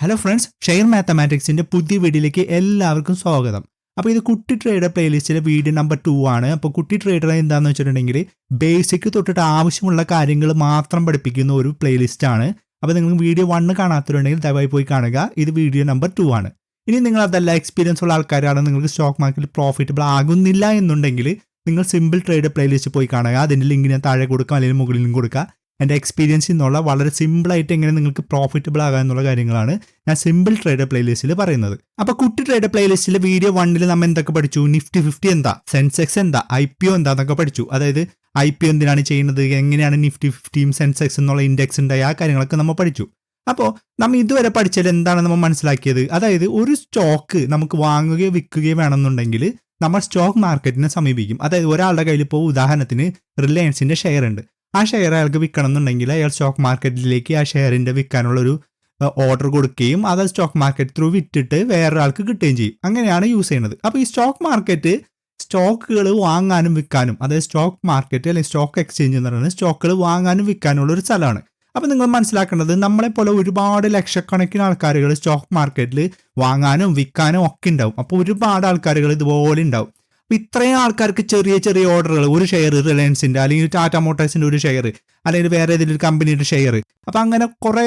Hello friends, share മാത്തമാറ്റിക്സിന്റെ പുതിയ വീഡിയോയിലേക്ക് എല്ലാവർക്കും സ്വാഗതം. അപ്പോൾ ഇത് കുട്ടി ട്രേഡർ പ്ലേലിസ്റ്റിലെ വീഡിയോ നമ്പർ 2 ആണ്. അപ്പോൾ കുട്ടി ട്രേഡർ എന്താണെന്ന് വെച്ചിട്ടുണ്ടെങ്കിൽ ബേസിക് തൊട്ടിട്ട് ആവശ്യമുള്ള കാര്യങ്ങൾ മാത്രം പഠിപ്പിക്കുന്ന ഒരു പ്ലേലിസ്റ്റ് ആണ്. അപ്പോൾ നിങ്ങൾ വീഡിയോ 1 കാണാത്തവരുണ്ടെങ്കിൽ ദയവായി പോയി കാണുക. ഇത് വീഡിയോ നമ്പർ 2 ആണ്. ഇനി നിങ്ങൾ അതല്ല എക്സ്പീരിയൻസ് ഉള്ള ആൾക്കാരാണ്, നിങ്ങൾക്ക് സ്റ്റോക്ക് മാർക്കറ്റിൽ പ്രോഫിറ്റബിൾ ആകുന്നില്ല എന്നുണ്ടെങ്കിൽ നിങ്ങൾ സിമ്പിൾ ട്രേഡർ പ്ലേലിസ്റ്റ് പോയി കാണുക. അതിൻ്റെ ലിങ്ക് ഞാൻ താഴെ കൊടുക്കാം, അല്ലെങ്കിൽ മുകളിലും കൊടുക്കുക. എൻ്റെ എക്സ്പീരിയൻസിൽ നിന്നുള്ള വളരെ സിമ്പിളായിട്ട് എങ്ങനെ നിങ്ങൾക്ക് പ്രോഫിറ്റബിൾ ആകാം എന്നുള്ള കാര്യങ്ങളാണ് ഞാൻ സിമ്പിൾ ട്രേഡർ പ്ലേലിസ്റ്റിൽ പറയുന്നത്. അപ്പോൾ കുട്ടി ട്രേഡർ പ്ലേലിസ്റ്റിൽ വീഡിയോ 1 നമ്മൾ എന്തൊക്കെ പഠിച്ചു? നിഫ്റ്റി 50 എന്താ, സെൻസെക്സ് എന്താ, IPO എന്താന്നൊക്കെ പഠിച്ചു. അതായത് IPO എന്തിനാണ് ചെയ്യുന്നത്, എങ്ങനെയാണ് നിഫ്റ്റി 50 സെൻസെക്സ് എന്നുള്ള ഇൻഡെക്സ് ഉണ്ടായ ആ കാര്യങ്ങളൊക്കെ നമ്മൾ പഠിച്ചു. അപ്പോൾ നമ്മൾ ഇതുവരെ പഠിച്ചാൽ എന്താണ് നമ്മൾ മനസ്സിലാക്കിയത്? അതായത് ഒരു സ്റ്റോക്ക് നമുക്ക് വാങ്ങുകയോ വിൽക്കുകയോ വേണമെന്നുണ്ടെങ്കിൽ നമ്മൾ സ്റ്റോക്ക് മാർക്കറ്റിനെ സമീപിക്കും. അതായത് ഒരാളുടെ കയ്യിൽ ഇപ്പോൾ ഉദാഹരണത്തിന് റിലയൻസിൻ്റെ ഷെയർ ഉണ്ട്. ആ ഷെയർ അയാൾക്ക് വിൽക്കണം എന്നുണ്ടെങ്കിൽ അയാൾ സ്റ്റോക്ക് മാർക്കറ്റിലേക്ക് ആ ഷെയറിൻ്റെ വിൽക്കാനുള്ളൊരു ഓർഡർ കൊടുക്കുകയും അത് സ്റ്റോക്ക് മാർക്കറ്റ് ത്രൂ വിറ്റിട്ട് വേറൊരാൾക്ക് കിട്ടുകയും ചെയ്യും. അങ്ങനെയാണ് യൂസ് ചെയ്യുന്നത്. അപ്പോൾ ഈ സ്റ്റോക്ക് മാർക്കറ്റ് സ്റ്റോക്കുകൾ വാങ്ങാനും വിൽക്കാനും, അതായത് സ്റ്റോക്ക് മാർക്കറ്റ് അല്ലെങ്കിൽ സ്റ്റോക്ക് എക്സ്ചേഞ്ച് എന്ന് പറയുന്നത് സ്റ്റോക്കുകൾ വാങ്ങാനും വിൽക്കാനുള്ള ഒരു സ്ഥലമാണ്. അപ്പോൾ നിങ്ങൾ മനസ്സിലാക്കേണ്ടത്, നമ്മളെപ്പോലെ ഒരുപാട് ലക്ഷക്കണക്കിന് ആൾക്കാരുകൾ സ്റ്റോക്ക് മാർക്കറ്റിൽ വാങ്ങാനും വിൽക്കാനും ഒക്കെ ഉണ്ടാവും. അപ്പോൾ ഒരുപാട് ആൾക്കാരുകൾ ഇതുപോലെ ഉണ്ടാവും. ഇത്രയും ആൾക്കാർക്ക് ചെറിയ ചെറിയ ഓർഡറുകൾ, ഒരു ഷെയർ റിലയൻസിൻ്റെ അല്ലെങ്കിൽ ടാറ്റ മോട്ടോഴ്സിൻ്റെ ഒരു ഷെയർ, അല്ലെങ്കിൽ വേറെ ഏതെങ്കിലും ഒരു കമ്പനിയുടെ ഷെയർ, അപ്പം അങ്ങനെ കുറേ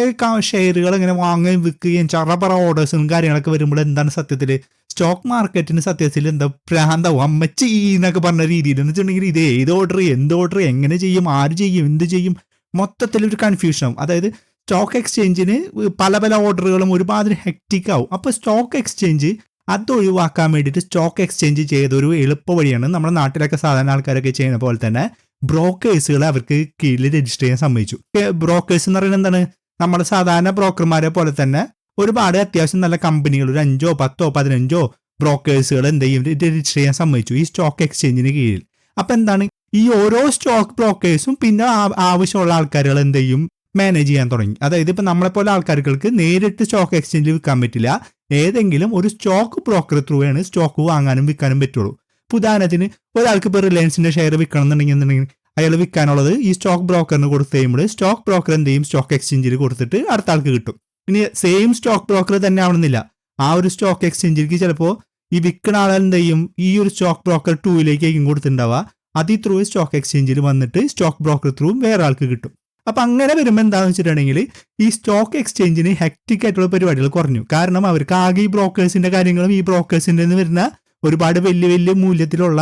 ഷെയറുകൾ ഇങ്ങനെ വാങ്ങുകയും വിൽക്കുകയും ചറപറ ഓർഡേഴ്സും കാര്യങ്ങളൊക്കെ വരുമ്പോൾ എന്താണ് സത്യത്തിൽ സ്റ്റോക്ക് മാർക്കറ്റിന് സത്യത്തിൽ എന്താ ഭ്രാന്താവും അമ്മച്ചി എന്നൊക്കെ പറഞ്ഞ രീതിയിൽ എന്ന് വെച്ചിട്ടുണ്ടെങ്കിൽ ഇത് ഏത് ഓർഡർ, എന്ത് ഓർഡർ, എങ്ങനെ ചെയ്യും, ആര് ചെയ്യും, എന്ത് ചെയ്യും, മൊത്തത്തിലൊരു കൺഫ്യൂഷനാവും. അതായത് സ്റ്റോക്ക് എക്സ്ചേഞ്ചിന് പല പല ഓർഡറുകളും ഒരുപാട് ഹെക്റ്റിക് ആവും. അപ്പോൾ സ്റ്റോക്ക് എക്സ്ചേഞ്ച് അത് ഒഴിവാക്കാൻ വേണ്ടിയിട്ട് സ്റ്റോക്ക് എക്സ്ചേഞ്ച് ചെയ്തൊരു എളുപ്പ വഴിയാണ് നമ്മുടെ നാട്ടിലൊക്കെ സാധാരണ ആൾക്കാരൊക്കെ ചെയ്യുന്ന പോലെ തന്നെ ബ്രോക്കേഴ്സുകൾ അവർക്ക് കീഴിൽ രജിസ്റ്റർ ചെയ്യാൻ സമ്മതിച്ചു. ബ്രോക്കേഴ്സ് എന്ന് പറയുന്നത് എന്താണ്? നമ്മുടെ സാധാരണ ബ്രോക്കർമാരെ പോലെ തന്നെ ഒരുപാട് അത്യാവശ്യം നല്ല കമ്പനികൾ, ഒരു 5, 10, 15 ബ്രോക്കേഴ്സുകൾ എന്ത് ചെയ്യും, രജിസ്റ്റർ ചെയ്യാൻ സമ്മതിച്ചു ഈ സ്റ്റോക്ക് എക്സ്ചേഞ്ചിന് കീഴിൽ. അപ്പം എന്താണ്, ഈ ഓരോ സ്റ്റോക്ക് ബ്രോക്കേഴ്സും പിന്നെ ആവശ്യമുള്ള ആൾക്കാരുകൾ എന്ത് ചെയ്യും, മാനേജ് ചെയ്യാൻ തുടങ്ങി. അതായത് ഇപ്പം നമ്മളെപ്പോലെ ആൾക്കാർക്ക് നേരിട്ട് സ്റ്റോക്ക് എക്സ്ചേഞ്ചിൽ വിൽക്കാൻ പറ്റില്ല. ഏതെങ്കിലും ഒരു സ്റ്റോക്ക് ബ്രോക്കർ ത്രൂ ആണ് സ്റ്റോക്ക് വാങ്ങാനും വിൽക്കാനും പറ്റുള്ളൂ. ഇപ്പോൾ ഉദാഹരണത്തിന് ഒരാൾക്ക് ഇപ്പോൾ റിലയൻസിൻ്റെ ഷെയർ വിൽക്കണം എന്നുണ്ടെങ്കിൽ അയാൾ വിൽക്കാനുള്ളത് ഈ സ്റ്റോക്ക് ബ്രോക്കറിന് കൊടുത്ത് കഴിയുമ്പോൾ സ്റ്റോക്ക് ബ്രോക്കർ എന്ത് ചെയ്യും, സ്റ്റോക്ക് എക്സ്ചേഞ്ചിൽ കൊടുത്തിട്ട് അടുത്ത ആൾക്ക് കിട്ടും. ഇനി സെയിം സ്റ്റോക്ക് ബ്രോക്കർ തന്നെ ആവണമെന്നില്ല. ആ ഒരു സ്റ്റോക്ക് എക്സ്ചേഞ്ചിലേക്ക് ചിലപ്പോൾ ഈ വിൽക്കുന്ന ആൾ എന്ത് ചെയ്യും, ഈ ഒരു സ്റ്റോക്ക് ബ്രോക്കർ 2ലേക്കായിരിക്കും കൊടുത്തിട്ടുണ്ടാവുക. അത് ത്രൂ സ്റ്റോക്ക് എക്സ്ചേഞ്ചിൽ വന്നിട്ട് സ്റ്റോക്ക് ബ്രോക്കർ ത്രൂ വേറെ ആൾക്ക് കിട്ടും. അപ്പം അങ്ങനെ വരുമ്പോൾ എന്താണെന്ന് വെച്ചിട്ടുണ്ടെങ്കിൽ ഈ സ്റ്റോക്ക് എക്സ്ചേഞ്ചിന് ഹെക്റ്റിക് ആയിട്ടുള്ള പരിപാടികൾ കുറഞ്ഞു. കാരണം അവർക്ക് ആകെ ഈ ബ്രോക്കേഴ്സിൻ്റെ കാര്യങ്ങളും ഈ ബ്രോക്കേഴ്സിൻ്റെ നിന്ന് വരുന്ന ഒരുപാട് വലിയ വലിയ മൂല്യത്തിലുള്ള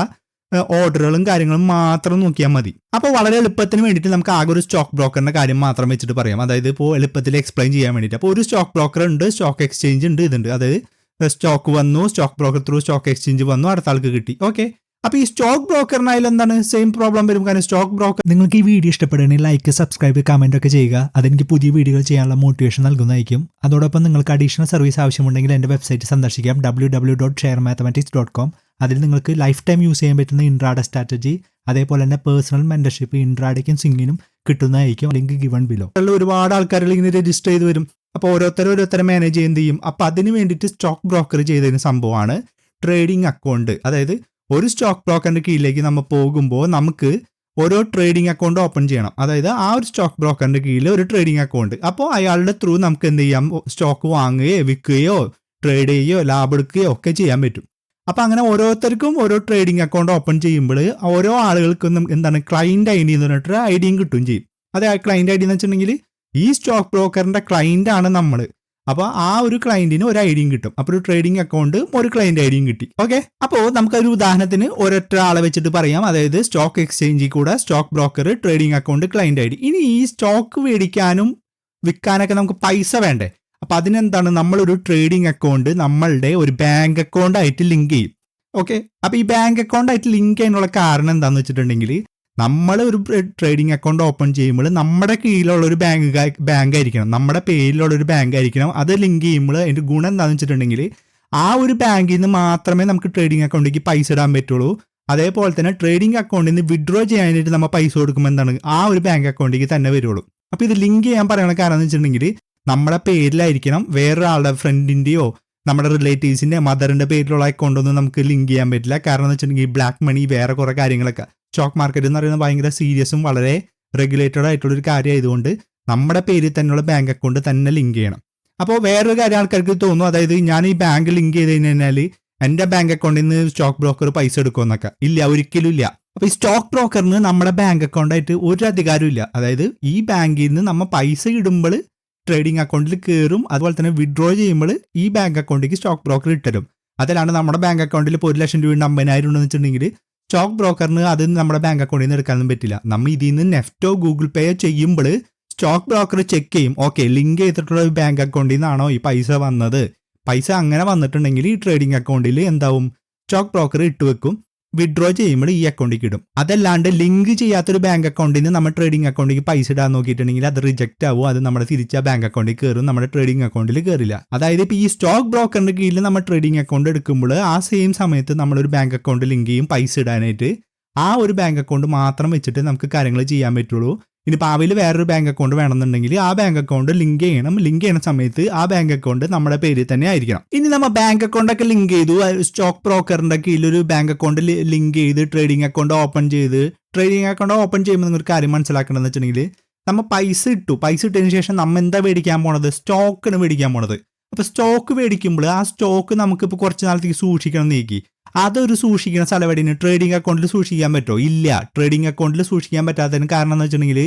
ഓർഡറുകളും കാര്യങ്ങളും മാത്രം നോക്കിയാൽ മതി. അപ്പോൾ വളരെ എളുപ്പത്തിന് വേണ്ടിയിട്ട് നമുക്ക് ആകെ ഒരു സ്റ്റോക്ക് ബ്രോക്കറിൻ്റെ കാര്യം മാത്രം വെച്ചിട്ട് പറയാം. അതായത് ഇപ്പോൾ എളുപ്പത്തിൽ എക്സ്പ്ലെയിൻ ചെയ്യാൻ വേണ്ടിയിട്ട്. അപ്പോൾ ഒരു സ്റ്റോക്ക് ബ്രോക്കർ ഉണ്ട്, സ്റ്റോക്ക് എക്സ്ചേഞ്ച് ഉണ്ട്, ഇതുണ്ട്. അതായത് സ്റ്റോക്ക് വന്നു, stock broker through stock exchange വന്നു, അടുത്ത ആൾക്ക് കിട്ടി. ഓക്കെ. അപ്പോൾ ഈ സ്റ്റോക്ക് ബ്രോക്കറിനായാലും എന്താണ് സെയിം പ്രോബ്ലം വരും. കാരണം സ്റ്റോക്ക് ബ്രോക്കർ, നിങ്ങൾക്ക് ഈ വീഡിയോ ഇഷ്ടപ്പെടുകയാണെങ്കിൽ ലൈക്ക്, സബ്സ്ക്രൈബ്, കമന്റ് ഒക്കെ ചെയ്യുക. അതെനിക്ക് പുതിയ വീഡിയോകൾ ചെയ്യാനുള്ള മോട്ടിവേഷൻ നൽകുന്നതായിരിക്കും. അതോടൊപ്പം നിങ്ങൾക്ക് അഡീഷണൽ സർവീസ് ആവശ്യമുണ്ടെങ്കിൽ എൻ്റെ വെബ്സൈറ്റ് സന്ദർശിക്കാം, www.sharemathematics.com. അതിൽ നിങ്ങൾക്ക് ലൈഫ് ടൈം യൂസ് ചെയ്യാൻ പറ്റുന്ന ഇൻട്രാഡേ സ്ട്രാറ്റജി, അതേപോലെ തന്നെ പേഴ്സണൽ മെന്റർഷിപ്പ് ഇൻട്രാഡേക്കും സിംഗിനും കിട്ടുന്നതായിരിക്കും. Link given below. ഒരുപാട് ആൾക്കാർ ഇങ്ങനെ രജിസ്റ്റർ ചെയ്ത് വരും. അപ്പോൾ ഓരോരുത്തരെ മാനേജ് ചെയ്യുകയും ചെയ്യും. അപ്പോൾ അതിന് വേണ്ടിയിട്ട് സ്റ്റോക്ക് ബ്രോക്കർ ചെയ്തതിന് സംഭവമാണ് ട്രേഡിംഗ് അക്കൗണ്ട്. അതായത് ഒരു സ്റ്റോക്ക് ബ്രോക്കറിന്റെ കീഴിലേക്ക് നമ്മൾ പോകുമ്പോൾ നമുക്ക് ഓരോ ട്രേഡിംഗ് അക്കൗണ്ട് ഓപ്പൺ ചെയ്യണം. അതായത് ആ ഒരു സ്റ്റോക്ക് ബ്രോക്കറിന്റെ കീഴിൽ ഒരു ട്രേഡിംഗ് അക്കൗണ്ട്. അപ്പോൾ അയാളുടെ ത്രൂ നമുക്ക് എന്ത് ചെയ്യാം, സ്റ്റോക്ക് വാങ്ങുകയോ വിൽക്കുകയോ ട്രേഡ് ചെയ്യുകയോ ലാഭം എടുക്കുകയോ ഒക്കെ ചെയ്യാൻ പറ്റും. അപ്പോൾ അങ്ങനെ ഓരോരുത്തർക്കും ഓരോ ട്രേഡിംഗ് അക്കൗണ്ട് ഓപ്പൺ ചെയ്യുമ്പോൾ ഓരോ ആളുകൾക്കും എന്താണ് ക്ലയന്റ് ഐ ഡി എന്ന് പറഞ്ഞിട്ട് ഐഡിയും കിട്ടുകയും ചെയ്യും. അതെ, ആ ക്ലയന്റ് ഐ ഡി എന്ന് വെച്ചിട്ടുണ്ടെങ്കിൽ ഈ സ്റ്റോക്ക് ബ്രോക്കറിന്റെ ക്ലയന്റ് ആണ് നമ്മൾ. അപ്പോൾ ആ ഒരു ക്ലയന്റിന് ഒരു ഐഡിയും കിട്ടും. അപ്പോൾ ഒരു ട്രേഡിംഗ് അക്കൗണ്ട് ഒരു ക്ലയന്റ് ഐഡിയും കിട്ടി. ഓക്കെ. അപ്പോൾ നമുക്കൊരു ഉദാഹരണത്തിന് ഒരൊറ്റ ആളെ വെച്ചിട്ട് പറയാം. അതായത് സ്റ്റോക്ക് എക്സ്ചേഞ്ചിൽ കൂടെ stock broker, trading account, client ID. ഇനി ഈ സ്റ്റോക്ക് മേടിക്കാനും വിൽക്കാനൊക്കെ നമുക്ക് പൈസ വേണ്ടേ? അപ്പോൾ അതിനെന്താണ്, നമ്മളൊരു ട്രേഡിംഗ് അക്കൗണ്ട് നമ്മളുടെ ഒരു ബാങ്ക് അക്കൗണ്ട് ആയിട്ട് ലിങ്ക് ചെയ്യും. ഓക്കെ. അപ്പോൾ ഈ ബാങ്ക് അക്കൗണ്ട് ആയിട്ട് ലിങ്ക് ചെയ്യാനുള്ള കാരണം എന്താണെന്ന് വെച്ചിട്ടുണ്ടെങ്കിൽ, നമ്മൾ ഒരു ട്രേഡിംഗ് അക്കൗണ്ട് ഓപ്പൺ ചെയ്യുമ്പോൾ നമ്മുടെ കീഴിലുള്ള ഒരു ബാങ്ക് ആയിരിക്കണം, നമ്മുടെ പേരിലുള്ള ഒരു ബാങ്ക് ആയിരിക്കണം. അത് ലിങ്ക് ചെയ്യുമ്പോൾ അതിൻ്റെ ഗുണം എന്താണെന്ന് വെച്ചിട്ടുണ്ടെങ്കിൽ ആ ഒരു ബാങ്കിൽ നിന്ന് മാത്രമേ നമുക്ക് ട്രേഡിംഗ് അക്കൗണ്ടിലേക്ക് പൈസ ഇടാൻ പറ്റുള്ളൂ. അതേപോലെ തന്നെ ട്രേഡിംഗ് അക്കൗണ്ടിൽ നിന്ന് വിഡ്രോ ചെയ്യാനായിട്ട് നമ്മൾ പൈസ കൊടുക്കുമ്പോൾ എന്താണ്, ആ ഒരു ബാങ്ക് അക്കൗണ്ടിലേക്ക് തന്നെ വരുള്ളൂ. അപ്പോൾ ഇത് ലിങ്ക് ചെയ്യാൻ പറയുന്ന കാരണം എന്ന് വെച്ചിട്ടുണ്ടെങ്കിൽ നമ്മുടെ പേരിലായിരിക്കണം. വേറൊരാളുടെ ഫ്രണ്ടിൻ്റെയോ നമ്മുടെ റിലേറ്റീവ്സിൻ്റെ മദറിൻ്റെ പേരിലുള്ള അക്കൗണ്ടൊന്നും നമുക്ക് ലിങ്ക് ചെയ്യാൻ പറ്റില്ല. കാരണം എന്ന് വെച്ചിട്ടുണ്ടെങ്കിൽ ബ്ലാക്ക് മണി, വേറെ കുറേ കാര്യങ്ങളൊക്കെ. സ്റ്റോക്ക് മാർക്കറ്റ് എന്ന് പറയുന്നത് ഭയങ്കര സീരിയസും വളരെ റെഗുലേറ്റഡ് ആയിട്ടുള്ളൊരു കാര്യമായതുകൊണ്ട് നമ്മുടെ പേരിൽ തന്നെയുള്ള ബാങ്ക് അക്കൗണ്ട് തന്നെ ലിങ്ക് ചെയ്യണം. അപ്പോൾ വേറൊരു കാര്യം ആൾക്കാർക്ക് തോന്നും, അതായത് ഞാൻ ഈ ബാങ്ക് ലിങ്ക് ചെയ്ത് കഴിഞ്ഞാൽ എൻ്റെ ബാങ്ക് അക്കൗണ്ടിൽ നിന്ന് സ്റ്റോക്ക് ബ്രോക്കർ പൈസ എടുക്കുമെന്നൊക്കെ. ഇല്ല, ഒരിക്കലും ഇല്ല. അപ്പോൾ ഈ സ്റ്റോക്ക് ബ്രോക്കറിന് നമ്മുടെ ബാങ്ക് അക്കൗണ്ടായിട്ട് ഒരു അധികാരവും ഇല്ല. അതായത് ഈ ബാങ്കിൽ നിന്ന് നമ്മൾ പൈസ ഇടുമ്പോൾ ട്രേഡിംഗ് അക്കൗണ്ടിൽ കയറും, അതുപോലെ തന്നെ വിഡ്രോ ചെയ്യുമ്പോൾ ഈ ബാങ്ക് അക്കൗണ്ടിലേക്ക് സ്റ്റോക്ക് ബ്രോക്കർ ഇട്ടരും. അതിലാണ് നമ്മുടെ ബാങ്ക് അക്കൗണ്ടിൽ ഇപ്പോൾ 1 ലക്ഷം രൂപ 50,000 ഉണ്ടെന്ന് വെച്ചിട്ടുണ്ടെങ്കിൽ സ്റ്റോക്ക് ബ്രോക്കറിന് അത് നമ്മുടെ ബാങ്ക് അക്കൗണ്ടിൽ നിന്ന് എടുക്കാനൊന്നും പറ്റില്ല. നമ്മൾ ഇതിൽ നിന്ന് നെഫ്റ്റോ ഗൂഗിൾ പേയോ ചെയ്യുമ്പോൾ സ്റ്റോക്ക് ബ്രോക്കർ ചെക്ക് ചെയ്യും, ഓക്കെ ലിങ്ക് ചെയ്തിട്ടുള്ള ബാങ്ക് അക്കൗണ്ടിൽ നിന്നാണോ ഈ പൈസ വന്നത്. പൈസ അങ്ങനെ വന്നിട്ടുണ്ടെങ്കിൽ ഈ ട്രേഡിംഗ് അക്കൗണ്ടിൽ എന്താവും, സ്റ്റോക്ക് ബ്രോക്കർ ഇട്ട് വെക്കും, വിഡ്രോ ചെയ്യുമ്പോൾ ഈ അക്കൗണ്ടിലേക്ക് ഇടും. അതല്ലാണ്ട് ലിങ്ക് ചെയ്യാത്തൊരു ബാങ്ക് അക്കൗണ്ടിൽ നിന്ന് നമ്മൾ ട്രേഡിംഗ് അക്കൗണ്ടിലേക്ക് പൈസ ഇടാൻ നോക്കിയിട്ടുണ്ടെങ്കിൽ അത് റിജക്റ്റ് ആവും, അത് നമ്മുടെ തിരിച്ച ബാങ്ക് അക്കൗണ്ടിൽ കയറും, നമ്മുടെ ട്രേഡിംഗ് അക്കൗണ്ടിൽ കയറില്ല. അതായത് ഇപ്പോൾ ഈ സ്റ്റോക്ക് ബ്രോക്കറിന്റെ കീഴിൽ നമ്മൾ ട്രേഡിംഗ് അക്കൗണ്ട് എടുക്കുമ്പോൾ ആ സെയിം സമയത്ത് നമ്മളൊരു ബാങ്ക് അക്കൗണ്ട് ലിങ്ക് ചെയ്യും പൈസ ഇടാനായിട്ട്. ആ ഒരു ബാങ്ക് അക്കൗണ്ട് മാത്രം വെച്ചിട്ട് നമുക്ക് കാര്യങ്ങൾ ചെയ്യാൻ പറ്റുള്ളൂ. ഇനി ഭാവിയിൽ വേറൊരു ബാങ്ക് അക്കൗണ്ട് വേണമെന്നുണ്ടെങ്കിൽ ആ ബാങ്ക് അക്കൗണ്ട് ലിങ്ക് ചെയ്യണം. ലിങ്ക് ചെയ്യുന്ന സമയത്ത് ആ ബാങ്ക് അക്കൗണ്ട് നമ്മുടെ പേരിൽ തന്നെ ആയിരിക്കണം. ഇനി നമ്മൾ ബാങ്ക് അക്കൗണ്ട് ഒക്കെ ലിങ്ക് ചെയ്തു, സ്റ്റോക്ക് ബ്രോക്കറിന്റെ കീഴിൽ ഒരു ബാങ്ക് അക്കൗണ്ട് ലിങ്ക് ചെയ്ത് ട്രേഡിംഗ് അക്കൗണ്ട് ഓപ്പൺ ചെയ്യുമ്പോൾ നിങ്ങൾക്ക് കാര്യം മനസ്സിലാക്കണമെന്ന് വെച്ചിട്ടുണ്ടെങ്കിൽ നമ്മൾ പൈസ ഇട്ടതിന് ശേഷം നമ്മൾ എന്താ മേടിക്കാൻ പോണത്, സ്റ്റോക്കാണ് മേടിക്കാൻ പോണത്. അപ്പോൾ സ്റ്റോക്ക് മേടിക്കുമ്പോൾ ആ സ്റ്റോക്ക് നമുക്കിപ്പോൾ കുറച്ച് നാളത്തേക്ക് സൂക്ഷിക്കണം നീക്കി, അതൊരു സൂക്ഷിക്കുന്ന സ്ഥലം ട്രേഡിംഗ് അക്കൗണ്ടിൽ സൂക്ഷിക്കാൻ പറ്റുമോ? ഇല്ല. ട്രേഡിംഗ് അക്കൗണ്ടിൽ സൂക്ഷിക്കാൻ പറ്റാത്തതിന് കാരണം എന്ന് വെച്ചിട്ടുണ്ടെങ്കിൽ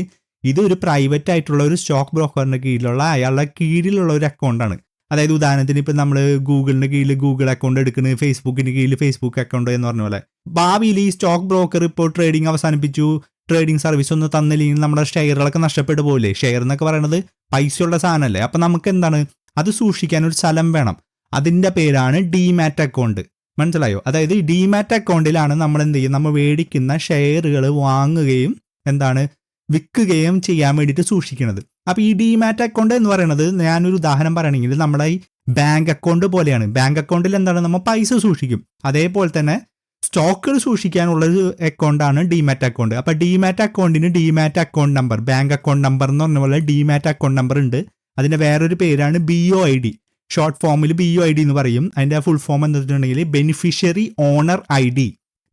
ഇതൊരു പ്രൈവറ്റ് ആയിട്ടുള്ള ഒരു സ്റ്റോക്ക് ബ്രോക്കറിന്റെ കീഴിലുള്ള അയാളുടെ കീഴിലുള്ള ഒരു അക്കൗണ്ടാണ്. അതായത് ഉദാഹരണത്തിന് ഇപ്പം നമ്മൾ ഗൂഗിളിന്റെ കീഴിൽ ഗൂഗിൾ അക്കൗണ്ട് എടുക്കുന്നത്, ഫേസ്ബുക്കിന്റെ കീഴിൽ ഫേസ്ബുക്ക് അക്കൗണ്ട് എന്ന് പറഞ്ഞ പോലെ ഭാവിയിൽ ഈ സ്റ്റോക്ക് ബ്രോക്കർ ഇപ്പോൾ ട്രേഡിംഗ് അവസാനിപ്പിച്ചു, ട്രേഡിംഗ് സർവീസ് ഒന്നും തന്നില്ലെങ്കിൽ നമ്മുടെ ഷെയറുകളൊക്കെ നഷ്ടപ്പെട്ടു പോകില്ലേ. ഷെയർ എന്നൊക്കെ പറയുന്നത് പൈസയുള്ള സാധനമല്ലേ. അപ്പം നമുക്ക് എന്താണ്, അത് സൂക്ഷിക്കാൻ ഒരു സ്ഥലം വേണം. അതിൻ്റെ പേരാണ് ഡിമാറ്റ് അക്കൗണ്ട്. മനസ്സിലായോ? അതായത് ഈ ഡിമാറ്റ് അക്കൗണ്ടിലാണ് നമ്മൾ എന്ത് ചെയ്യും, നമ്മൾ മേടിക്കുന്ന ഷെയറുകൾ വാങ്ങുകയും വിൽക്കുകയും ചെയ്യാൻ വേണ്ടിയിട്ട് സൂക്ഷിക്കുന്നത്. അപ്പോൾ ഈ ഡിമാറ്റ് അക്കൗണ്ട് എന്ന് പറയുന്നത്, ഞാനൊരു ഉദാഹരണം പറയുകയാണെങ്കിൽ നമ്മുടെ ഈ ബാങ്ക് അക്കൗണ്ട് പോലെയാണ്. ബാങ്ക് അക്കൗണ്ടിൽ എന്താണ്, നമ്മൾ പൈസ സൂക്ഷിക്കും. അതേപോലെ തന്നെ സ്റ്റോക്കുകൾ സൂക്ഷിക്കാനുള്ളൊരു അക്കൗണ്ടാണ് ഡിമാറ്റ് അക്കൗണ്ട്. അപ്പോൾ ഡിമാറ്റ് അക്കൗണ്ടിന് demat account number, bank account number എന്ന് പറഞ്ഞ പോലെ ഡിമാറ്റ് അക്കൗണ്ട് നമ്പർ ഉണ്ട്. അതിൻ്റെ വേറൊരു പേരാണ് BOID. ഷോർട്ട് ഫോമിൽ BOID എന്ന് പറയും. അതിൻ്റെ ഫുൾ ഫോം എന്താ വെച്ചിട്ടുണ്ടെങ്കിൽ ബെനിഫിഷ്യറി ഓണർ ID.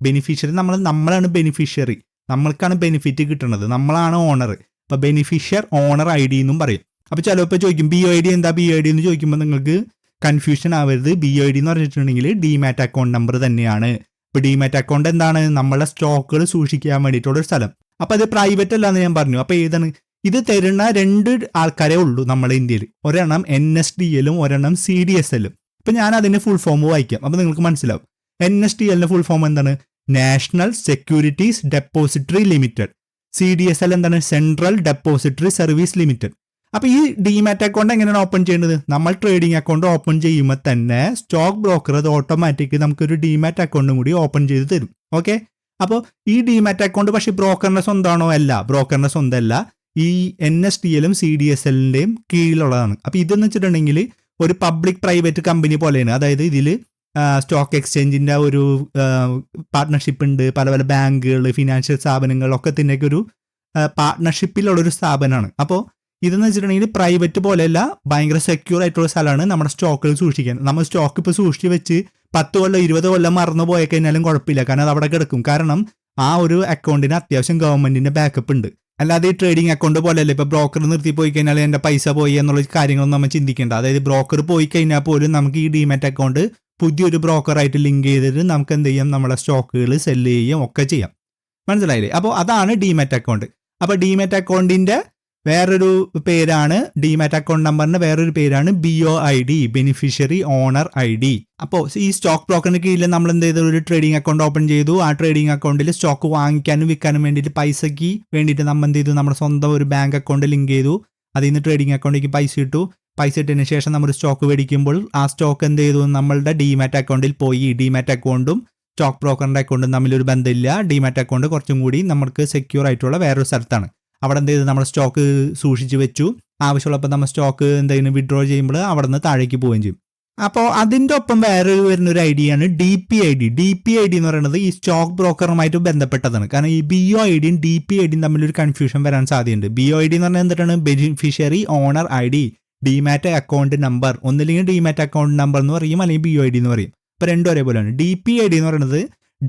ബെനിഫിഷ്യറി നമ്മളാണ് ബെനിഫിഷ്യറി, നമ്മൾക്കാണ് ബെനിഫിറ്റ് കിട്ടുന്നത്, നമ്മളാണ് ഓണർ. അപ്പോൾ ബെനിഫിഷ്യർ ഓണർ ID എന്നും പറയും. അപ്പോൾ ചിലപ്പോൾ ചോദിക്കും BOID എന്താ, BOID എന്ന് ചോദിക്കുമ്പോൾ നിങ്ങൾക്ക് കൺഫ്യൂഷൻ ആവരുത്. BOID എന്ന് പറഞ്ഞിട്ടുണ്ടെങ്കിൽ ഡിമാറ്റ് അക്കൗണ്ട് നമ്പർ തന്നെയാണ്. ഇപ്പോൾ ഡിമാറ്റ് അക്കൗണ്ട് എന്താണ്, നമ്മളെ സ്റ്റോക്കുകൾ സൂക്ഷിക്കാൻ വേണ്ടിയിട്ടുള്ളൊരു സ്ഥലം. അപ്പോൾ അത് പ്രൈവറ്റ് അല്ല എന്ന് ഞാൻ പറഞ്ഞു. അപ്പോൾ ഏതാണ് ഇത് തരുന്ന 2 ആൾക്കാരേ ഉള്ളൂ നമ്മുടെ ഇന്ത്യയിൽ. ഒരെണ്ണം NSDL-ഉം ഒരെണ്ണം CDSL-ഉം. ഇപ്പം ഞാൻ അതിൻ്റെ ഫുൾ ഫോം വായിക്കാം, അപ്പോൾ നിങ്ങൾക്ക് മനസ്സിലാവും. NSDL-ന്റെ ഫുൾ ഫോം എന്താണ്, national securities depository limited. CDSL എന്താണ്, സെൻട്രൽ ഡെപ്പോസിറ്ററി സർവീസ് ലിമിറ്റഡ്. അപ്പോൾ ഈ ഡിമാറ്റ് അക്കൗണ്ട് എങ്ങനെയാണ് ഓപ്പൺ ചെയ്യുന്നത്, നമ്മൾ ട്രേഡിംഗ് അക്കൗണ്ട് ഓപ്പൺ ചെയ്യുമ്പോൾ തന്നെ സ്റ്റോക്ക് ബ്രോക്കർ അത് ഓട്ടോമാറ്റിക് നമുക്കൊരു ഡിമാറ്റ് അക്കൗണ്ടും കൂടി ഓപ്പൺ ചെയ്ത് തരും. ഓക്കെ. അപ്പോൾ ഈ ഡിമാറ്റ് അക്കൗണ്ട് പക്ഷേ ബ്രോക്കറിൻ്റെ സ്വന്തമാണോ? അല്ല, ബ്രോക്കറിൻ്റെ സ്വന്തമല്ല. ഈ NSDL-ഉം CDSL-ൻ്റെയും കീഴിലുള്ളതാണ്. അപ്പോൾ ഇതെന്ന് വെച്ചിട്ടുണ്ടെങ്കിൽ ഒരു പബ്ലിക് പ്രൈവറ്റ് കമ്പനി പോലെയാണ്. അതായത് ഇതിൽ സ്റ്റോക്ക് എക്സ്ചേഞ്ചിൻ്റെ ഒരു പാർട്ട്ണർഷിപ്പ് ഉണ്ട്. പല പല ബാങ്കുകൾ, ഫിനാൻഷ്യൽ സ്ഥാപനങ്ങളൊക്കെ തന്നെയൊക്കെ ഒരു പാർട്ട്ണർഷിപ്പിലുള്ളൊരു സ്ഥാപനമാണ്. അപ്പോൾ ഇതെന്ന് വെച്ചിട്ടുണ്ടെങ്കിൽ പ്രൈവറ്റ് പോലെയല്ല, ഭയങ്കര സെക്യൂർ ആയിട്ടുള്ള സ്ഥലമാണ് നമ്മുടെ സ്റ്റോക്കുകൾ സൂക്ഷിക്കാൻ. നമ്മൾ സ്റ്റോക്ക് ഇപ്പോൾ സൂക്ഷിച്ച് വെച്ച് 10 കൊല്ലം 20 കൊല്ലം മറന്നു പോയി കഴിഞ്ഞാലും കുഴപ്പമില്ല, കാരണം അത് അവിടെ കിടക്കും. കാരണം ആ ഒരു അക്കൗണ്ടിന് അത്യാവശ്യം ഗവൺമെന്റിന്റെ ബാക്കപ്പ് ഉണ്ട്. അല്ലാതെ ഈ ട്രേഡിംഗ് അക്കൗണ്ട് പോലെയല്ല. ഇപ്പോൾ ബ്രോക്കർ നിർത്തി പോയി കഴിഞ്ഞാൽ എൻ്റെ പൈസ പോയി എന്നുള്ള കാര്യങ്ങളൊന്നും നമ്മൾ ചിന്തിക്കേണ്ട. അതായത് ബ്രോക്കർ പോയി കഴിഞ്ഞാൽ പോലും നമുക്ക് ഈ ഡിമാറ്റ് അക്കൗണ്ട് പുതിയൊരു ബ്രോക്കറായിട്ട് ലിങ്ക് ചെയ്തിട്ട് നമുക്ക് എന്ത് ചെയ്യാം, നമ്മളെ സ്റ്റോക്കുകൾ സെല്ല് ചെയ്യുകയും ഒക്കെ ചെയ്യാം. മനസ്സിലായില്ലേ? അപ്പോൾ അതാണ് ഡിമാറ്റ് അക്കൗണ്ട്. അപ്പോൾ ഡിമാറ്റ് അക്കൗണ്ടിൻ്റെ വേറൊരു പേരാണ്, ഡിമാറ്റ് അക്കൗണ്ട് നമ്പറിൻ്റെ വേറൊരു പേരാണ് BOID, ബെനിഫിഷ്യറി ഓണർ ID. അപ്പോൾ ഈ സ്റ്റോക്ക് ബ്രോക്കറിന് കീഴിൽ നമ്മൾ എന്ത് ചെയ്തു, ഒരു ട്രേഡിംഗ് അക്കൗണ്ട് ഓപ്പൺ ചെയ്തു. ആ ട്രേഡിംഗ് അക്കൗണ്ടിൽ സ്റ്റോക്ക് വാങ്ങിക്കാനും വിൽക്കാനും വേണ്ടിയിട്ട് പൈസയ്ക്ക് വേണ്ടിയിട്ട് നമ്മൾ എന്ത് ചെയ്തു, നമ്മുടെ സ്വന്തം ഒരു ബാങ്ക് അക്കൗണ്ട് ലിങ്ക് ചെയ്തു. അതിൽ നിന്ന് ട്രേഡിംഗ് അക്കൗണ്ടിലേക്ക് പൈസ ഇട്ടു. പൈസ ഇട്ടതിന് ശേഷം നമ്മൾ സ്റ്റോക്ക് മേടിക്കുമ്പോൾ ആ സ്റ്റോക്ക് എന്ത് ചെയ്തു, നമ്മളുടെ ഡിമാറ്റ് അക്കൗണ്ടിൽ പോയി. ഡിമാറ്റ് അക്കൗണ്ടും സ്റ്റോക്ക് ബ്രോക്കറിൻ്റെ അക്കൗണ്ടും തമ്മിലൊരു ബന്ധമില്ല. ഡിമാറ്റ് അക്കൗണ്ട് കുറച്ചും കൂടി നമുക്ക് സെക്യൂർ ആയിട്ടുള്ള വേറൊരു സ്ഥലത്താണ്. അവിടെ എന്ത് ചെയ്ത് നമ്മൾ സ്റ്റോക്ക് സൂക്ഷിച്ച് വെച്ചു. ആവശ്യമുള്ളപ്പോൾ നമ്മൾ സ്റ്റോക്ക് എന്തെങ്കിലും വിഡ്രോ ചെയ്യുമ്പോൾ അവിടെ നിന്ന് താഴേക്ക് പോവുകയും ചെയ്യും. അപ്പോൾ അതിൻ്റെ ഒപ്പം വേറെ വരുന്നൊരു ഐഡിയാണ് DPID. DPID എന്ന് പറയുന്നത് ഈ സ്റ്റോക്ക് ബ്രോക്കറുമായിട്ട് ബന്ധപ്പെട്ടതാണ്. കാരണം ഈ BOID-യും DPID-യും തമ്മിലൊരു കൺഫ്യൂഷൻ വരാൻ സാധ്യതയുണ്ട്. BOID എന്ന് പറഞ്ഞാൽ എന്താണ്, beneficiary owner ID, demat account number. ഒന്നില്ലെങ്കിൽ ഡിമാറ്റ് അക്കൗണ്ട് നമ്പർ എന്ന് പറയും, അല്ലെങ്കിൽ BOID എന്ന് പറയും. ഇപ്പോൾ രണ്ടും ഒരേപോലെയാണ്. DPID എന്ന് പറയുന്നത്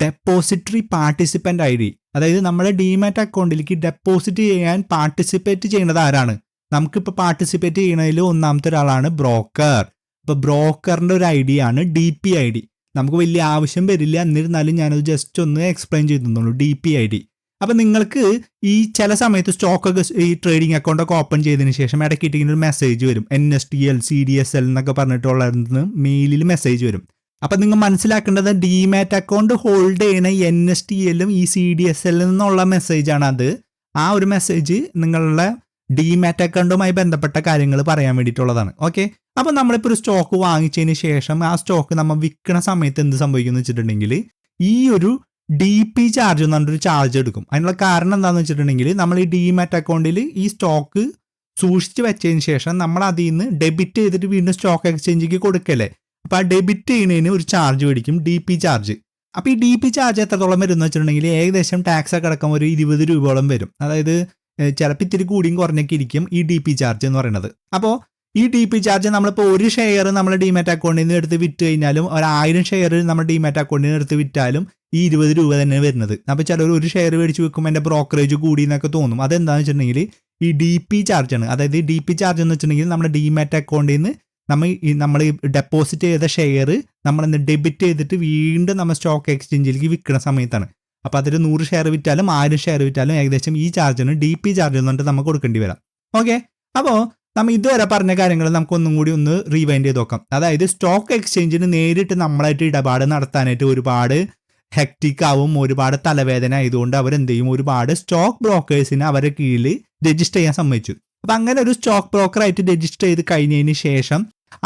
ഡെപ്പോസിറ്ററി പാർട്ടിസിപ്പൻ്റ് ID. അതായത് നമ്മുടെ ഡിമാറ്റ് അക്കൗണ്ടിലേക്ക് ഡെപ്പോസിറ്റ് ചെയ്യാൻ പാർട്ടിസിപ്പേറ്റ് ചെയ്യുന്നത് ആരാണ്, നമുക്കിപ്പോൾ പാർട്ടിസിപ്പേറ്റ് ചെയ്യണതിൽ ഒന്നാമത്തെ ഒരാളാണ് ബ്രോക്കർ. അപ്പോൾ ബ്രോക്കറിൻ്റെ ഒരു ഐ ഡി ആണ് DPID. നമുക്ക് വലിയ ആവശ്യം വരില്ല, എന്നിരുന്നാലും ഞാനത് ജസ്റ്റ് ഒന്ന് എക്സ്പ്ലെയിൻ ചെയ്തിട്ടുള്ളൂ. DPID. അപ്പം നിങ്ങൾക്ക് ഈ ചില സമയത്ത് സ്റ്റോക്കൊക്കെ ഈ ട്രേഡിംഗ് അക്കൗണ്ടൊക്കെ ഓപ്പൺ ചെയ്തതിന് ശേഷം ഇടയ്ക്കിട്ട് ഇങ്ങനെ ഒരു മെസ്സേജ് വരും. NSDL CDSL എന്നൊക്കെ പറഞ്ഞിട്ടുള്ളതിന് മെയിലിൽ മെസ്സേജ് വരും. അപ്പം നിങ്ങൾ മനസ്സിലാക്കേണ്ടത് ഡിമാറ്റ് അക്കൗണ്ട് ഹോൾഡ് ചെയ്യണ NSDL ഈ CDSL നിന്നുള്ള മെസ്സേജാണ് അത്. ആ ഒരു മെസ്സേജ് നിങ്ങളുടെ ഡിമാറ്റ് അക്കൗണ്ടുമായി ബന്ധപ്പെട്ട കാര്യങ്ങൾ പറയാൻ വേണ്ടിയിട്ടുള്ളതാണ്. ഓക്കെ, അപ്പോൾ നമ്മളിപ്പോൾ ഒരു സ്റ്റോക്ക് വാങ്ങിച്ചതിന് ശേഷം ആ സ്റ്റോക്ക് നമ്മൾ വിൽക്കുന്ന സമയത്ത് എന്ത് സംഭവിക്കുന്നു വെച്ചിട്ടുണ്ടെങ്കിൽ ഈ ഒരു DP ചാർജ് എന്ന് പറഞ്ഞൊരു ചാർജ് എടുക്കും. അതിനുള്ള കാരണം എന്താണെന്ന് വെച്ചിട്ടുണ്ടെങ്കിൽ നമ്മൾ ഈ ഡിമാറ്റ് അക്കൗണ്ടിൽ ഈ സ്റ്റോക്ക് സൂക്ഷിച്ച് വെച്ചതിന് ശേഷം നമ്മൾ അതിൽ നിന്ന് ഡെബിറ്റ് ചെയ്തിട്ട് വീണ്ടും സ്റ്റോക്ക് എക്സ്ചേഞ്ചിക്ക് കൊടുക്കല്ലേ. അപ്പോൾ ആ ഡെബിറ്റ് ചെയ്യുന്നതിന് ഒരു ചാർജ് മേടിക്കും, DP ചാർജ്. അപ്പോൾ ഈ DP ചാർജ് എത്രത്തോളം വരും എന്ന് വെച്ചിട്ടുണ്ടെങ്കിൽ ഏകദേശം ടാക്സ് ഒക്കെ അടക്കം ഒരു 20 രൂപയോളം വരും. അതായത് ചിലപ്പോൾ ഇത്തിരി കൂടിയും കുറഞ്ഞൊക്കെ ഇരിക്കും ഈ DP ചാർജ് എന്ന് പറയുന്നത്. അപ്പോൾ ഈ DP ചാർജ് നമ്മളിപ്പോൾ ഒരു ഷെയർ നമ്മൾ ഡിമാറ്റ് അക്കൗണ്ടിൽ നിന്ന് എടുത്ത് വിറ്റ് കഴിഞ്ഞാലും 1000 ഷെയർ നമ്മൾ ഡിമാറ്റ് അക്കൗണ്ടിൽ നിന്ന് എടുത്ത് വിറ്റാലും ഈ 20 രൂപ തന്നെ വരുന്നത്. അപ്പോൾ ചിലർ ഒരു ഷെയർ മേടിച്ച് വെക്കുമ്പോൾ എൻ്റെ ബ്രോക്കറേജ് കൂടി എന്നൊക്കെ തോന്നും. അതെന്താണെന്ന് വെച്ചിട്ടുണ്ടെങ്കിൽ ഈ DP ചാർജാണ്. അതായത് DP ചാർജ് എന്ന് വെച്ചിട്ടുണ്ടെങ്കിൽ നമ്മുടെ ഡിമാറ്റ് അക്കൗണ്ടിൽ നിന്ന് നമ്മൾ ഡെപ്പോസിറ്റ് ചെയ്ത ഷെയർ നമ്മളെന്ന് ഡെബിറ്റ് ചെയ്തിട്ട് വീണ്ടും നമ്മൾ സ്റ്റോക്ക് എക്സ്ചേഞ്ചിലേക്ക് വിൽക്കുന്ന സമയത്താണ്. അപ്പോൾ അതിൽ 100 ഷെയർ വിറ്റാലും 1000 ഷെയർ വിറ്റാലും ഏകദേശം ഈ ചാർജിന് DP ചാർജ് എന്നിട്ട് നമുക്ക് കൊടുക്കേണ്ടി വരാം. ഓക്കെ, അപ്പോൾ നമ്മൾ ഇതുവരെ പറഞ്ഞ കാര്യങ്ങൾ നമുക്കൊന്നും കൂടി ഒന്ന് റീവൈൻഡ് ചെയ്ത് നോക്കാം. അതായത് സ്റ്റോക്ക് എക്സ്ചേഞ്ചിന് നേരിട്ട് നമ്മളായിട്ട് ഇടപാട് നടത്താനായിട്ട് ഒരുപാട് ഹെക്റ്റിക് ആവും, ഒരുപാട് തലവേദന ആയതുകൊണ്ട് അവരെന്ത് ചെയ്യും, ഒരുപാട് സ്റ്റോക്ക് ബ്രോക്കേഴ്സിനെ അവരുടെ കീഴിൽ രജിസ്റ്റർ ചെയ്യാൻ സമ്മതിച്ചു. അപ്പം അങ്ങനെ ഒരു സ്റ്റോക്ക് ബ്രോക്കറായിട്ട് രജിസ്റ്റർ ചെയ്ത് കഴിഞ്ഞതിന് ശേഷം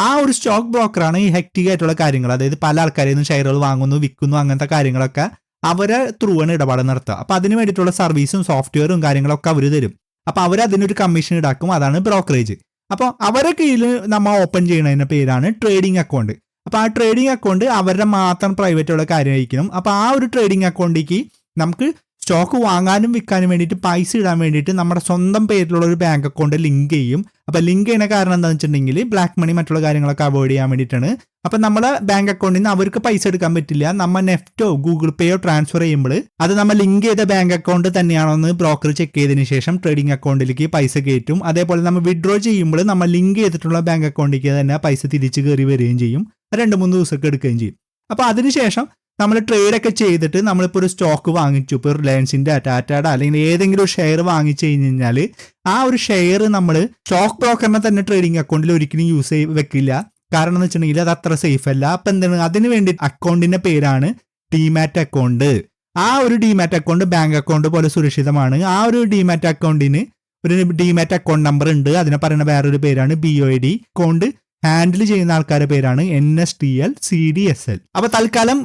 ആ ഒരു സ്റ്റോക്ക് ബ്രോക്കറാണ് ഈ ഹെക്റ്റിക് ആയിട്ടുള്ള കാര്യങ്ങൾ, അതായത് പല ആൾക്കാരിൽ നിന്ന് ഷെയറുകൾ വാങ്ങുന്നു വിൽക്കുന്നു അങ്ങനത്തെ കാര്യങ്ങളൊക്കെ അവരെ ത്രൂ ആണ് ഇടപാട് നടത്തുക. അപ്പം അതിന് വേണ്ടിയിട്ടുള്ള സർവീസും സോഫ്റ്റ്വെയറും കാര്യങ്ങളൊക്കെ അവർ തരും. അപ്പോൾ അവരതിനൊരു കമ്മീഷൻ ഈടാക്കും, അതാണ് ബ്രോക്കറേജ്. അപ്പോൾ അവരുടെ കീഴിൽ നമ്മൾ ഓപ്പൺ ചെയ്യുന്നതിൻ്റെ പേരാണ് ട്രേഡിംഗ് അക്കൗണ്ട്. അപ്പോൾ ആ ട്രേഡിംഗ് അക്കൗണ്ട് അവരുടെ മാത്രം പ്രൈവറ്റ് ഉള്ള കാര്യമായിരിക്കണം. അപ്പോൾ ആ ഒരു ട്രേഡിംഗ് അക്കൗണ്ടിലേക്ക് നമുക്ക് സ്റ്റോക്ക് വാങ്ങാനും വിൽക്കാനും വേണ്ടിയിട്ട് പൈസ ഇടാൻ വേണ്ടിയിട്ട് നമ്മുടെ സ്വന്തം പേരിലുള്ള ഒരു ബാങ്ക് അക്കൗണ്ട് ലിങ്ക് ചെയ്യും. അപ്പോൾ ലിങ്ക് ചെയ്യുന്ന കാരണം എന്താണെന്ന് വെച്ചിട്ടുണ്ടെങ്കിൽ ബ്ലാക്ക് മണി മറ്റുള്ള കാര്യങ്ങളൊക്കെ അവോയ്ഡ് ചെയ്യാൻ വേണ്ടിയിട്ടാണ്. അപ്പം നമ്മുടെ ബാങ്ക് അക്കൗണ്ടിൽ നിന്ന് അവർക്ക് പൈസ എടുക്കാൻ പറ്റില്ല. നമ്മൾ നെഫ്റ്റോ ഗൂഗിൾ പേയോ ട്രാൻസ്ഫർ ചെയ്യുമ്പോൾ അത് നമ്മൾ ലിങ്ക് ചെയ്ത ബാങ്ക് അക്കൗണ്ട് തന്നെയാണോ എന്ന് ബ്രോക്കർ ചെക്ക് ചെയ്തതിന് ശേഷം ട്രേഡിംഗ് അക്കൗണ്ടിലേക്ക് പൈസ കയറ്റും. അതേപോലെ നമ്മൾ വിഡ്രോ ചെയ്യുമ്പോൾ നമ്മൾ ലിങ്ക് ചെയ്തിട്ടുള്ള ബാങ്ക് അക്കൗണ്ടിലേക്ക് തന്നെ പൈസ തിരിച്ച് കയറി വരികയും ചെയ്യും. 2-3 ദിവസമൊക്കെ എടുക്കുകയും ചെയ്യും. അപ്പോൾ അതിനുശേഷം നമ്മൾ ട്രേഡൊക്കെ ചെയ്തിട്ട് നമ്മളിപ്പോൾ ഒരു സ്റ്റോക്ക് വാങ്ങിച്ചു, ഇപ്പോൾ റിലയൻസിൻ്റെ ടാറ്റയുടെ അല്ലെങ്കിൽ ഏതെങ്കിലും ഒരു ഷെയർ വാങ്ങിച്ചു കഴിഞ്ഞാൽ ആ ഒരു ഷെയർ നമ്മൾ സ്റ്റോക്ക് ബ്രോക്കറിനെ തന്നെ ട്രേഡിംഗ് അക്കൗണ്ടിൽ ഒരിക്കലും യൂസ് വെക്കില്ല. കാരണം എന്ന് വെച്ചിട്ടുണ്ടെങ്കിൽ അത് അത്ര സേഫ് അല്ല. അപ്പം എന്താണ്, അതിന് വേണ്ടി അക്കൗണ്ടിൻ്റെ പേരാണ് ഡിമാറ്റ് അക്കൗണ്ട്. ആ ഒരു ഡിമാറ്റ് അക്കൗണ്ട് ബാങ്ക് അക്കൗണ്ട് പോലെ സുരക്ഷിതമാണ്. ആ ഒരു ഡിമാറ്റ് അക്കൗണ്ടിന് ഒരു ഡിമാറ്റ് അക്കൗണ്ട് നമ്പർ ഉണ്ട്, അതിനെ പറയുന്ന വേറൊരു പേരാണ് BOID. അക്കൗണ്ട് ഹാൻഡിൽ ചെയ്യുന്ന ആൾക്കാരുടെ പേരാണ് NSDL CDSL. അപ്പോൾ തൽക്കാലം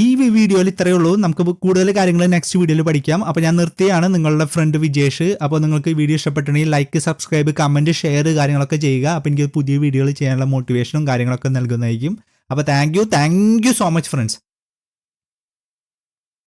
ഈ വീഡിയോയിൽ ഇത്രയേ ഉള്ളൂ. നമുക്ക് കൂടുതൽ കാര്യങ്ങൾ നെക്സ്റ്റ് വീഡിയോയിൽ പഠിക്കാം. അപ്പോൾ ഞാൻ നിർത്തിയാണ്. നിങ്ങളുടെ ഫ്രണ്ട് വിജേഷ്. അപ്പോൾ നിങ്ങൾക്ക് ഈ വീഡിയോ ഇഷ്ടപ്പെട്ടിട്ടുണ്ടെങ്കിൽ ലൈക്ക്, സബ്സ്ക്രൈബ്, കമൻറ്റ്, ഷെയർ കാര്യങ്ങളൊക്കെ ചെയ്യുക. അപ്പോൾ എനിക്ക് പുതിയ വീഡിയോകൾ ചെയ്യാനുള്ള മോട്ടിവേഷനും കാര്യങ്ങളൊക്കെ നൽകുന്നതായിരിക്കും. അപ്പോൾ thank you so much friends.